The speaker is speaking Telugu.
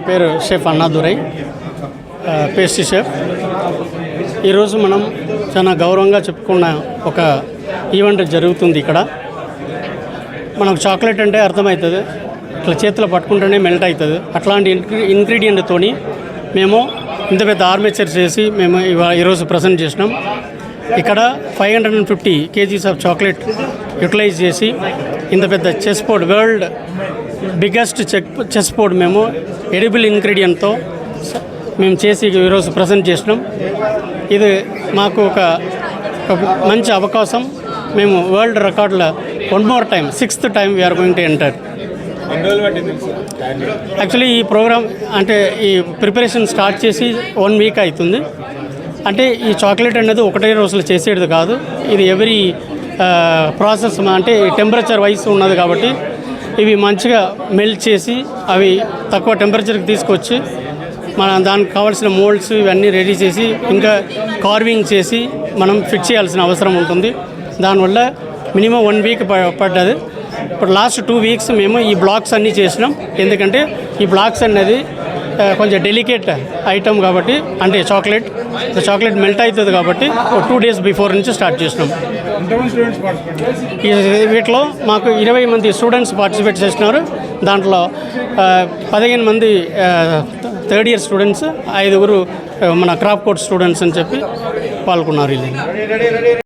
పేరు షెఫ్ అన్నాదురై, పేస్ట్రీ షెఫ్. ఈరోజు మనం చాలా గౌరవంగా చెప్పుకున్న ఒక ఈవెంట్ జరుగుతుంది ఇక్కడ. మనకు చాక్లెట్ అంటే అర్థమవుతుంది, ఇట్లా చేతిలో పట్టుకుంటేనే మెల్ట్ అవుతుంది. అట్లాంటి ఇంగ్రీడియంట్తోని మేము ఇంత పెద్ద ఆర్మేచర్ చేసి మేము ఈరోజు ప్రజెంట్ చేసినాం. ఇక్కడ 550 kgs ఆఫ్ చాక్లెట్ యూటిలైజ్ చేసి ఇంత పెద్ద chess board, world biggest chess board మేము ఎడిబుల్ ఇంగ్రీడియంట్తో మేము చేసి ఈరోజు ప్రజెంట్ చేసినాం. ఇది మాకు ఒక మంచి అవకాశం. మేము వరల్డ్ రికార్డులో one more time, 6th time we're going to enter. Actually ఈ ప్రోగ్రామ్ అంటే ఈ ప్రిపరేషన్ స్టార్ట్ చేసి 1 వీక్ అవుతుంది. అంటే ఈ చాక్లెట్ అనేది ఒకటే రోజులో చేసేది కాదు, ఇది ఎవ్రీ ప్రాసెస్ అంటే టెంపరేచర్ వైస్ ఉన్నది కాబట్టి ఇవి మంచిగా మెల్ట్ చేసి అవి తక్కువ టెంపరేచర్కి తీసుకొచ్చి దానికి కావాల్సిన మోల్డ్స్ ఇవన్నీ రెడీ చేసి ఇంకా కార్వింగ్ చేసి మనం ఫిట్ చేయాల్సిన అవసరం ఉంటుంది. దానివల్ల మినిమం 1 వీక్ పడ్డది. ఇప్పుడు లాస్ట్ 2 వీక్స్ మేము ఈ బ్లాక్స్ అన్నీ చేసినాం. ఎందుకంటే ఈ బ్లాక్స్ అనేది కొంచెం డెలికేట్ ఐటమ్ కాబట్టి, అంటే చాక్లెట్ మెల్ట్ అవుతుంది కాబట్టి 2 days బిఫోర్ నుంచి స్టార్ట్ చేసినాం. వీటిలో మాకు 20 మంది స్టూడెంట్స్ పార్టిసిపేట్ చేసినారు. దాంట్లో 15 మంది 3rd year స్టూడెంట్స్, 5 మన క్రాఫ్ట్ కోర్స్ స్టూడెంట్స్ అని చెప్పి పాల్గొన్నారు.